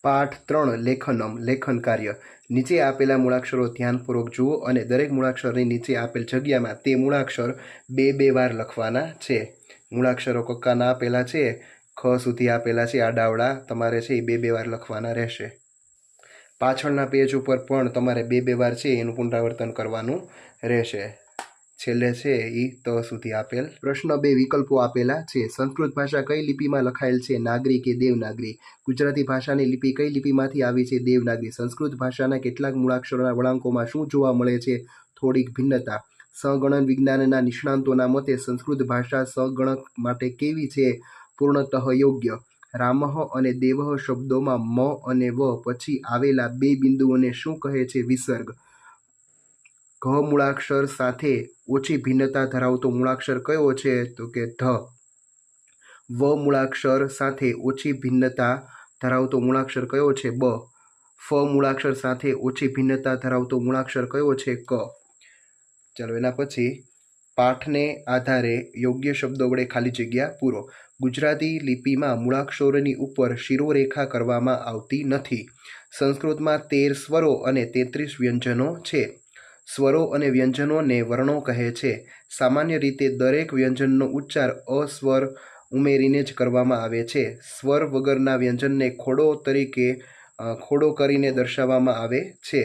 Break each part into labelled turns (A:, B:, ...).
A: પાઠ 3 લેખનમ લેખન કાર્ય। નીચે આપેલા મૂળાક્ષરો ધ્યાનપૂર્વક જુઓ અને દરેક મૂળાક્ષરની નીચે આપેલ જગ્યામાં તે મૂળાક્ષર બે વાર લખવાના છે। મૂળાક્ષરો કક્કાના આપેલા છે, ખ સુધી આપેલા છે આડાવડા, તમારે છે એ બે વાર લખવાના રહેશે। પાછળના પેજ ઉપર પણ તમારે બે વાર છે એનું પુનરાવર્તન કરવાનું રહેશે। છેલ્લે છે એ ત સુધી આપેલ। પ્રશ્ન 2 વિકલ્પો આપેલા છે। સંસ્કૃત ભાષા કઈ લિપિમાં લખાયેલ છે? નાગરી કે દેવનાગરી? ગુજરાતી ભાષાની લિપિ કઈ લિપિમાંથી આવી છે? દેવનાગરી। સંસ્કૃત ભાષાના કેટલાક મૂળાક્ષરોના વળાંકોમાં શું જોવા મળે છે? થોડીક ભિન્નતા। સગણન વિજ્ઞાનના નિષ્ણાંતોના મતે સંસ્કૃત ભાષા સગણક માટે કેવી છે? પૂર્ણતઃ યોગ્ય। રામઃ અને દેવઃ શબ્દોમાં મ અને વ પછી આવેલા બે બિંદુઓને શું કહે છે? વિસર્ગ। ઘ મૂળાક્ષર સાથે ઓછી ભિન્નતા ધરાવતો મૂળાક્ષર કયો છે? તો કે ધ। વ મૂળાક્ષર સાથે ઓછી ભિન્નતા ધરાવતો મૂળાક્ષર કયો છે? બ। ફ મૂળાક્ષર સાથે ઓછી ભિન્નતા ધરાવતો મૂળાક્ષર કયો છે? ક। ચાલો એના પછી પાઠને આધારે યોગ્ય શબ્દો વડે ખાલી જગ્યા પૂરો। ગુજરાતી લિપિમાં મૂળાક્ષરોની ઉપર શિરોરેખા કરવામાં આવતી નથી। સંસ્કૃતમાં 13 સ્વરો અને 33 વ્યંજનો છે। સ્વરો અને વ્યંજનોને વર્ણો કહે છે। સામાન્ય રીતે દરેક વ્યંજનનો ઉચ્ચાર અ સ્વર ઉમેરીને જ કરવામાં આવે છે। સ્વર વગરના વ્યંજનને ખોડો કરીને દર્શાવવામાં આવે છે।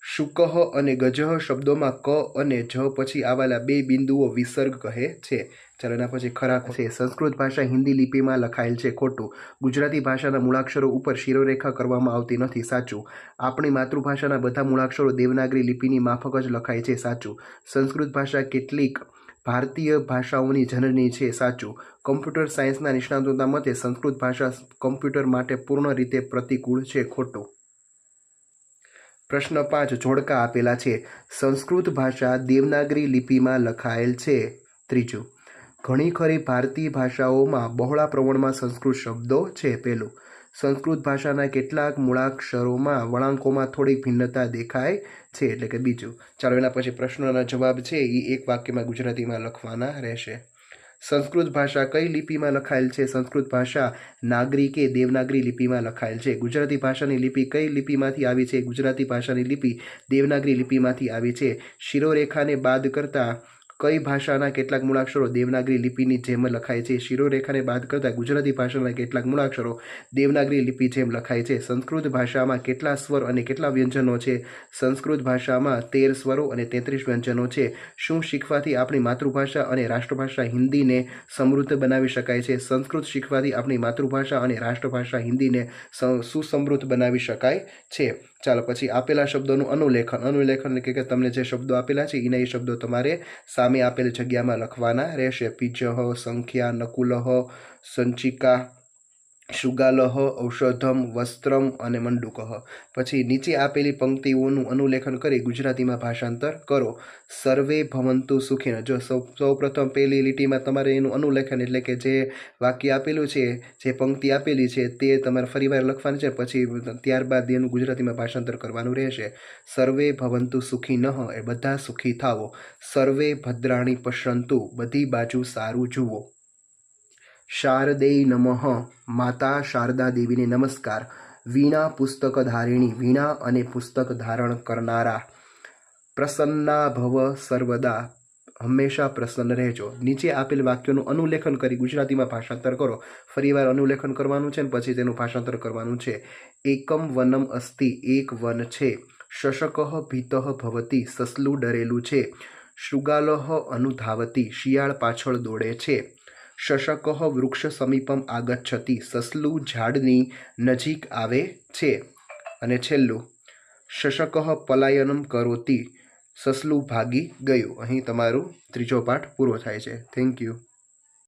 A: શુકઃ અને ગજઃ શબ્દોમાં ક અને જ પછી આવેલા બે બિંદુઓ વિસર્ગ કહે છે। ચાલો એના પછી ખરા છે। સંસ્કૃત ભાષા હિન્દી લિપિમાં લખાયેલ છે, ખોટું। ગુજરાતી ભાષાના મૂળાક્ષરો ઉપર શિરોરેખા કરવામાં આવતી નથી, સાચું। આપણી માતૃભાષાના બધા મૂળાક્ષરો દેવનાગરી લિપિની માફક જ લખાય છે, સાચું। સંસ્કૃત ભાષા કેટલીક ભારતીય ભાષાઓની જનની છે, સાચું। કમ્પ્યુટર સાયન્સના નિષ્ણાતોના મતે સંસ્કૃત ભાષા કમ્પ્યુટર માટે પૂર્ણ રીતે પ્રતિકૂળ છે, ખોટું। પ્રશ્ન 5 જોડકા આપેલા છે। સંસ્કૃત ભાષા દેવનાગરી લિપિમાં લખાયેલ છે। ત્રીજું, ઘણી ખરી ભારતીય ભાષાઓમાં બહોળા પ્રમાણમાં સંસ્કૃત શબ્દો છે। પહેલું, સંસ્કૃત ભાષાના કેટલાક મૂળાક્ષરોમાં વળાંકોમાં થોડીક ભિન્નતા દેખાય છે, એટલે કે બીજું। ચાલો એના પછી પ્રશ્નોના જવાબ છે એ એક વાક્યમાં ગુજરાતીમાં લખવાના રહેશે। સંસ્કૃત ભાષા કઈ લિપિમાં લખાયેલ છે? સંસ્કૃત ભાષા નાગરી કે દેવનાગરી લિપિમાં લખાયેલ છે। ગુજરાતી ભાષાની લિપિ કઈ લિપિમાંથી આવી છે? ગુજરાતી ભાષાની લિપિ દેવનાગરી લિપિમાંથી આવી છે। શિરોરેખાને બાદ કરતા કઈ ભાષાના કેટલાક મૂળાક્ષરો દેવનાગરી લિપિની જેમ લખાય છે? શિરોરેખાને બાદ કરતા ગુજરાતી ભાષાના કેટલાક મૂળાક્ષરો દેવનાગરી લિપિ જેમ લખાય છે। સંસ્કૃત ભાષામાં કેટલા સ્વર અને કેટલા વ્યંજનો છે? સંસ્કૃત ભાષામાં 13 સ્વરો અને 33 વ્યંજનો છે। શું શીખવાથી આપણી માતૃભાષા અને રાષ્ટ્રભાષા હિન્દીને સમૃદ્ધ બનાવી શકાય છે? સંસ્કૃત શીખવાથી આપણી માતૃભાષા અને રાષ્ટ્રભાષા હિન્દીને સુસમૃદ્ધ બનાવી શકાય છે। ચાલો પછી આપેલા શબ્દોનું અનુલેખન। અનુલેખન એટલે કે તમને જે શબ્દો આપેલા છે એના એ શબ્દો તમારે સામે આપેલ જગ્યામાં લખવાના રહેશે। પિજઃ, સંખ્યા, નકુલઃ, સંચિકા, શૃગાલઃ, ઔષધમ, વસ્ત્રમ અને મંડુકઃ। પછી નીચે આપેલી પંક્તિઓનું અનુલેખન કરી ગુજરાતીમાં ભાષાંતર કરો। સર્વે ભવંતુ સુખીન। જો સૌપ્રથમ પહેલી લીટીમાં તમારે એનું અનુલેખન એટલે કે જે વાક્ય આપેલું છે, જે પંક્તિ આપેલી છે તે તમારે ફરીવાર લખવાની છે, પછી ત્યારબાદ એનું ગુજરાતીમાં ભાષાંતર કરવાનું રહેશે। સર્વે ભવંતુ સુખીનઃ એ બધા સુખી થાવો। સર્વે ભદ્રાણી પશ્યંતુ બધી બાજુ સારું જુઓ। શારદેય નમઃ માતા શારદા દેવીને નમસ્કાર। વીણા પુસ્તક ધારિણી વીણા અને પુસ્તક ધારણ કરનારા। પ્રસન્ના ભવ સર્વદા હંમેશા પ્રસન્ન રહેજો। નીચે આપેલ વાક્યોનું અનુલેખન કરી ગુજરાતીમાં ભાષાંતર કરો। ફરીવાર અનુલેખન કરવાનું છે ને પછી તેનું ભાષાંતર કરવાનું છે। એકમ વનમ અસ્તિ એક વન છે। શશકઃ ભીતઃ ભવતિ સસલું ડરેલું છે। શૃગાલઃ અનુધાવતિ શિયાળ પાછળ દોડે છે। શશકઃ વૃક્ષ સમીપમ આગચ્છતિ સસલું ઝાડની નજીક આવે છે। અને છેલ્લું, શશકઃ પલાયનમ કરોતિ સસલું ભાગી ગયું। અહીં તમારું ત્રીજો પાઠ પૂરો થાય છે। Thank you.